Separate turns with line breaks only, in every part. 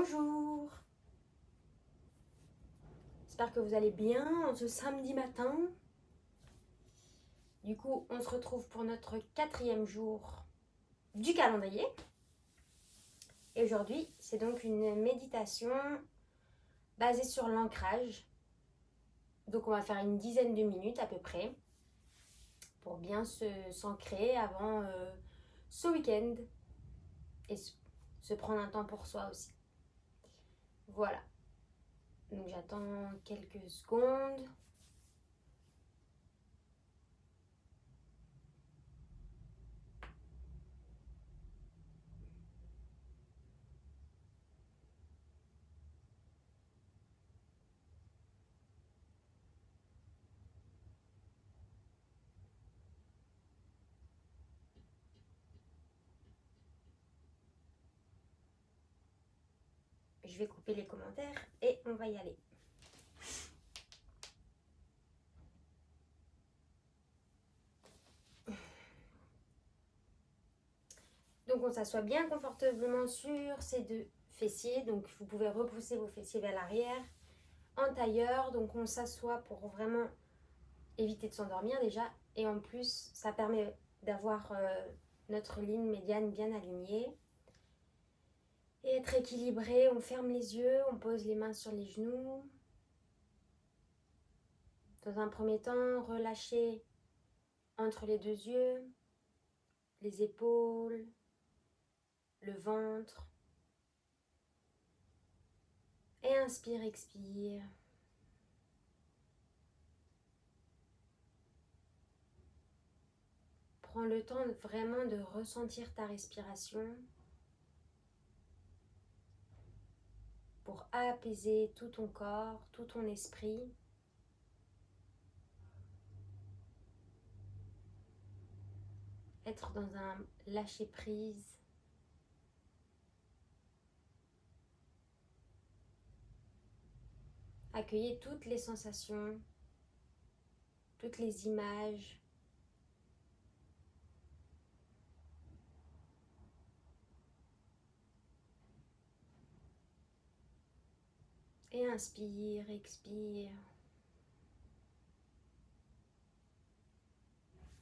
Bonjour, j'espère que vous allez bien en ce samedi matin. Du coup, on se retrouve pour notre 4e jour du calendrier. Et aujourd'hui, c'est donc une méditation basée sur l'ancrage. Donc on va faire une dizaine de minutes à peu près pour bien s'ancrer avant ce week-end et se prendre un temps pour soi aussi. Voilà. Donc j'attends quelques secondes. Je vais couper les commentaires et on va y aller. Donc on s'assoit bien confortablement sur ces deux fessiers. Donc vous pouvez repousser vos fessiers vers l'arrière en tailleur. Donc on s'assoit pour vraiment éviter de s'endormir déjà. Et en plus ça permet d'avoir notre ligne médiane bien alignée. Et être équilibré, on ferme les yeux, on pose les mains sur les genoux. Dans un premier temps, relâchez entre les deux yeux, les épaules, le ventre. Et inspire, expire. Prends le temps vraiment de ressentir ta respiration pour apaiser tout ton corps, tout ton esprit. Être dans un lâcher-prise. Accueillez toutes les sensations, toutes les images. Et inspire, expire.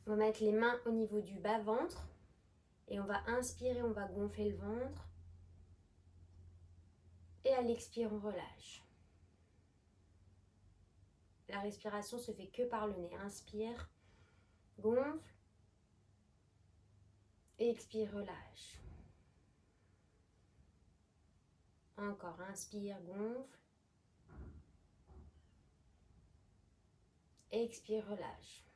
On va mettre les mains au niveau du bas-ventre. Et on va inspirer, on va gonfler le ventre. Et à l'expire, on relâche. La respiration se fait que par le nez. Inspire, gonfle. Et expire, relâche. Encore, inspire, gonfle. Expire, relâche.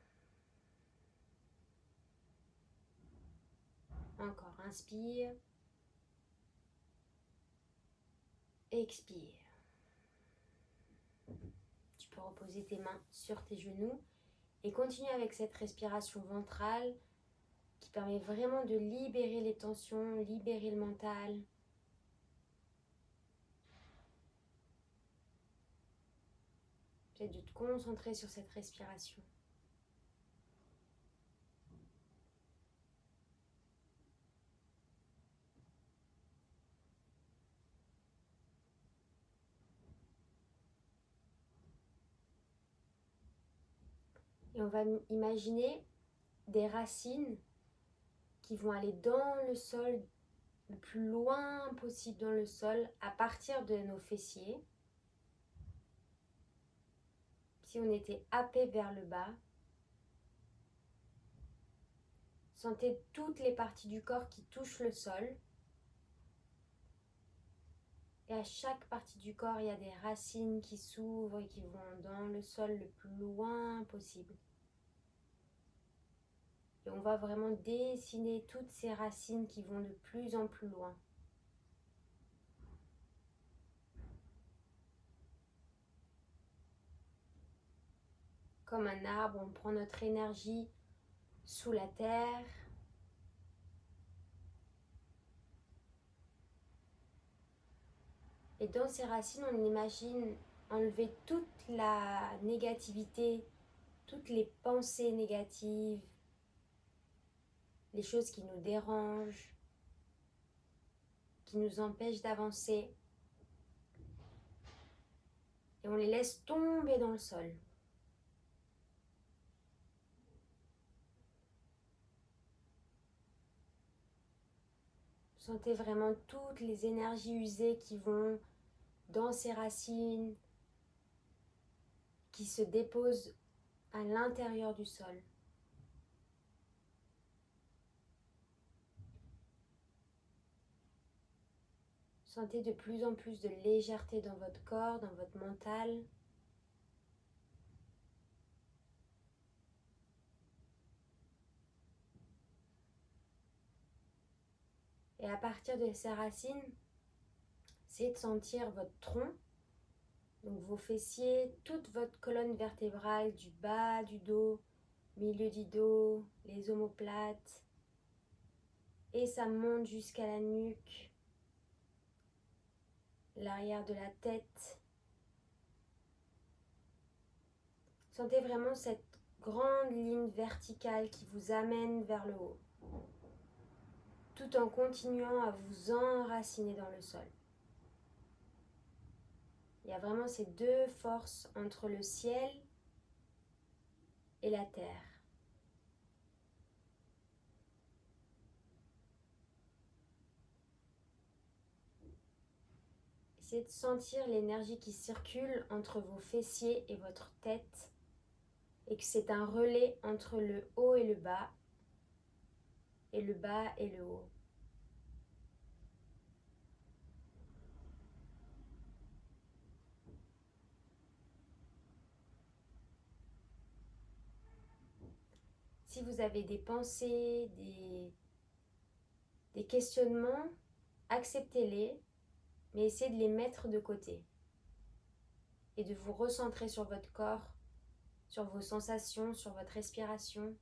Encore, inspire. Expire. Tu peux reposer tes mains sur tes genoux et continuer avec cette respiration ventrale qui permet vraiment de libérer les tensions, libérer le mental. Peut-être de te concentrer sur cette respiration. Et on va imaginer des racines qui vont aller dans le sol, le plus loin possible dans le sol, à partir de nos fessiers. Si on était happé vers le bas, sentez toutes les parties du corps qui touchent le sol. Et à chaque partie du corps, il y a des racines qui s'ouvrent et qui vont dans le sol le plus loin possible. Et on va vraiment dessiner toutes ces racines qui vont de plus en plus loin. Comme un arbre, on prend notre énergie sous la terre. Et dans ces racines, on imagine enlever toute la négativité, toutes les pensées négatives, les choses qui nous dérangent, qui nous empêchent d'avancer. et on les laisse tomber dans le sol. Sentez vraiment toutes les énergies usées qui vont dans ces racines, qui se déposent à l'intérieur du sol. Sentez de plus en plus de légèreté dans votre corps, dans votre mental. Et à partir de ces racines, essayez de sentir votre tronc, donc vos fessiers, toute votre colonne vertébrale, du bas du dos, milieu du dos, les omoplates. Et ça monte jusqu'à la nuque, l'arrière de la tête. Sentez vraiment cette grande ligne verticale qui vous amène vers le haut, tout en continuant à vous enraciner dans le sol. Il y a vraiment ces deux forces entre le ciel et la terre. Essayez de sentir l'énergie qui circule entre vos fessiers et votre tête, et que c'est un relais entre le haut et le bas et le haut. Si vous avez des pensées, des questionnements, acceptez-les, mais essayez de les mettre de côté et de vous recentrer sur votre corps, sur vos sensations, sur votre respiration.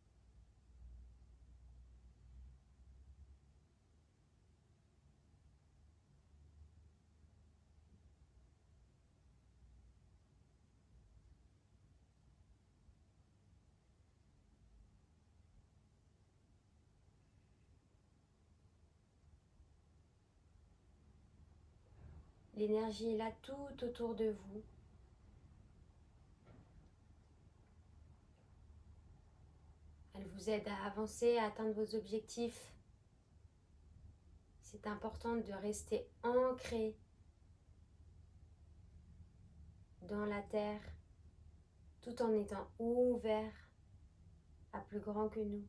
L'énergie est là tout autour de vous. Elle vous aide à avancer, à atteindre vos objectifs. C'est important de rester ancré dans la terre, tout en étant ouvert à plus grand que nous.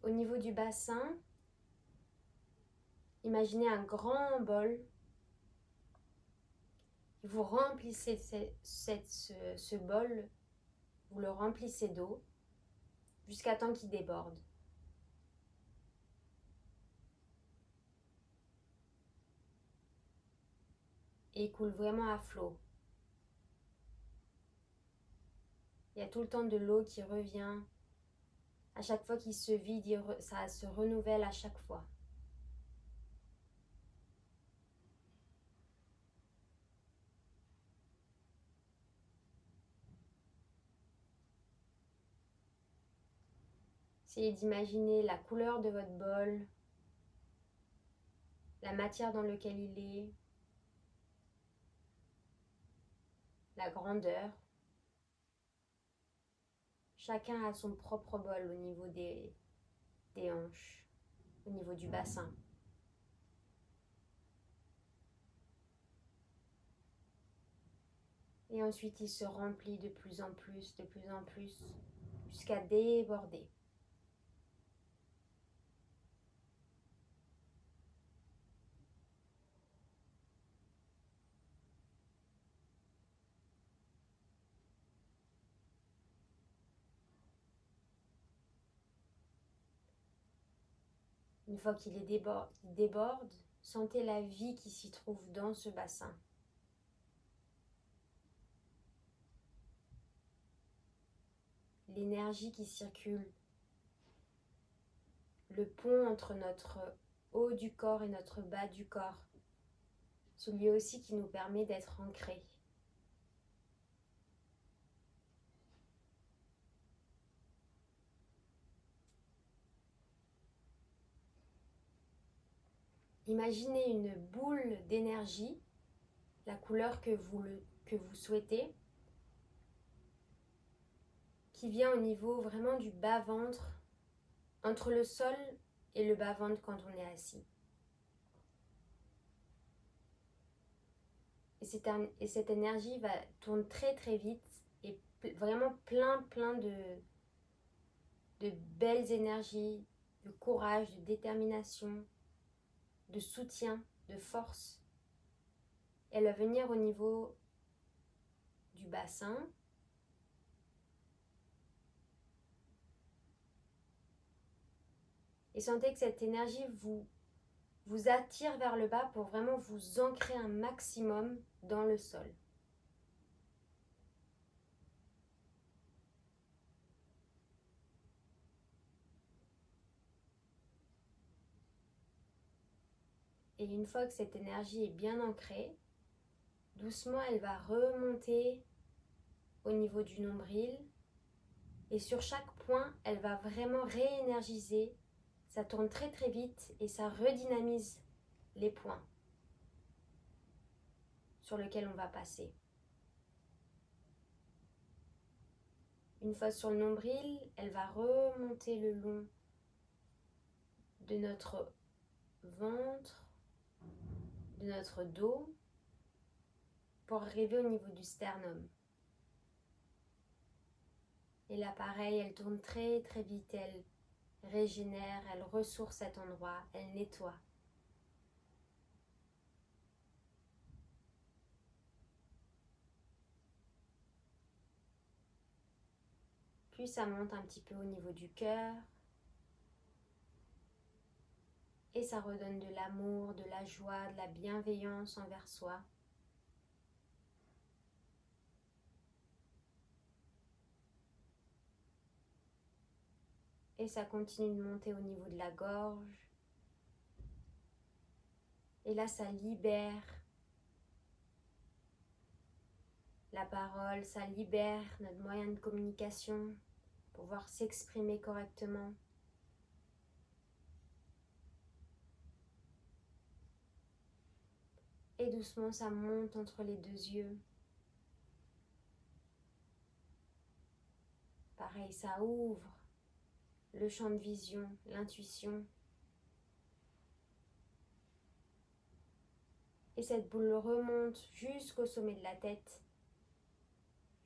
Au niveau du bassin, imaginez un grand bol. Vous remplissez ce bol, vous le remplissez d'eau jusqu'à temps qu'il déborde. Et il coule vraiment à flot. Il y a tout le temps de l'eau qui revient. À chaque fois qu'il se vide, ça se renouvelle à chaque fois. Essayez d'imaginer la couleur de votre bol, la matière dans laquelle il est, la grandeur. Chacun a son propre bol au niveau des hanches, au niveau du bassin. Et ensuite, il se remplit de plus en plus, jusqu'à déborder. Une fois qu'il déborde, sentez la vie qui s'y trouve dans ce bassin. L'énergie qui circule, le pont entre notre haut du corps et notre bas du corps, celui aussi qui nous permet d'être ancrés. imaginez une boule d'énergie, la couleur que vous souhaitez, qui vient au niveau vraiment du bas-ventre, entre le sol et le bas-ventre quand on est assis. Et cette énergie tourne très très vite et vraiment plein de belles énergies, de courage, de détermination, de soutien, de force. Elle va venir au niveau du bassin. Et sentez que cette énergie vous attire vers le bas pour vraiment vous ancrer un maximum dans le sol. Et une fois que cette énergie est bien ancrée, doucement elle va remonter au niveau du nombril. Et sur chaque point, elle va vraiment réénergiser. Ça tourne très très vite et ça redynamise les points sur lesquels on va passer. Une fois sur le nombril, elle va remonter le long de notre ventre, de notre dos, pour arriver au niveau du sternum. Et là, pareil, elle tourne très très vite, elle régénère, elle ressource cet endroit, elle nettoie. Puis ça monte un petit peu au niveau du cœur. Et ça redonne de l'amour, de la joie, de la bienveillance envers soi. Et ça continue de monter au niveau de la gorge. Et là, ça libère la parole, ça libère notre moyen de communication pour pouvoir s'exprimer correctement. Et doucement, ça monte entre les deux yeux. Pareil, ça ouvre le champ de vision, l'intuition. Et cette boule remonte jusqu'au sommet de la tête,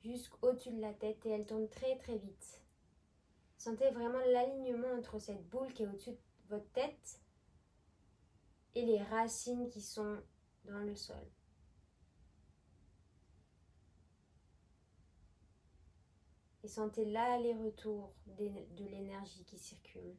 jusqu'au-dessus de la tête, et elle tourne très très vite. Sentez vraiment l'alignement entre cette boule qui est au-dessus de votre tête et les racines qui sont dans le sol. Et sentez l'aller-retour de l'énergie qui circule.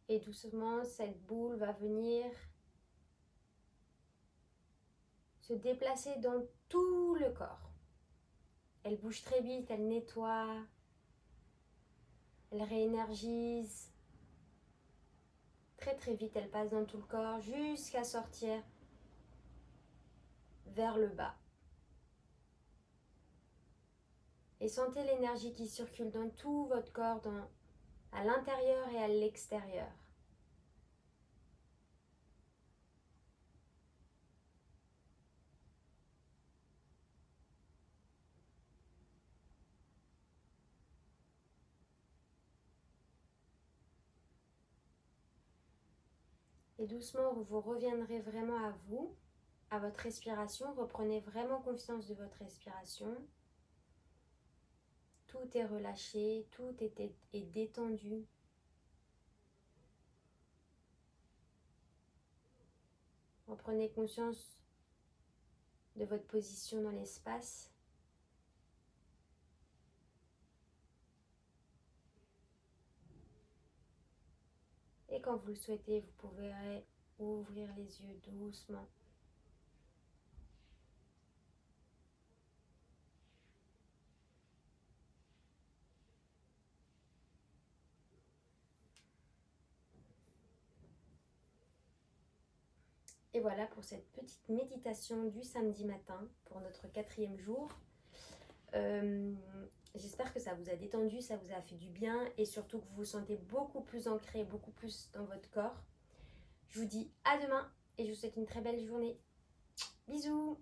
Et doucement, cette boule va venir se déplacer dans tout le corps. Elle bouge très vite, elle nettoie, elle réénergise. Très très vite, elle passe dans tout le corps jusqu'à sortir vers le bas. Et sentez l'énergie qui circule dans tout votre corps, à l'intérieur et à l'extérieur. Et doucement, vous reviendrez vraiment à vous, à votre respiration. Reprenez vraiment confiance de votre respiration. Tout est relâché, tout est détendu. Reprenez conscience de votre position dans l'espace. Et quand vous le souhaitez, vous pourrez ouvrir les yeux doucement. Et voilà pour cette petite méditation du samedi matin pour notre 4e jour. J'espère que ça vous a détendu, ça vous a fait du bien et surtout que vous vous sentez beaucoup plus ancré, beaucoup plus dans votre corps. Je vous dis à demain et je vous souhaite une très belle journée. Bisous!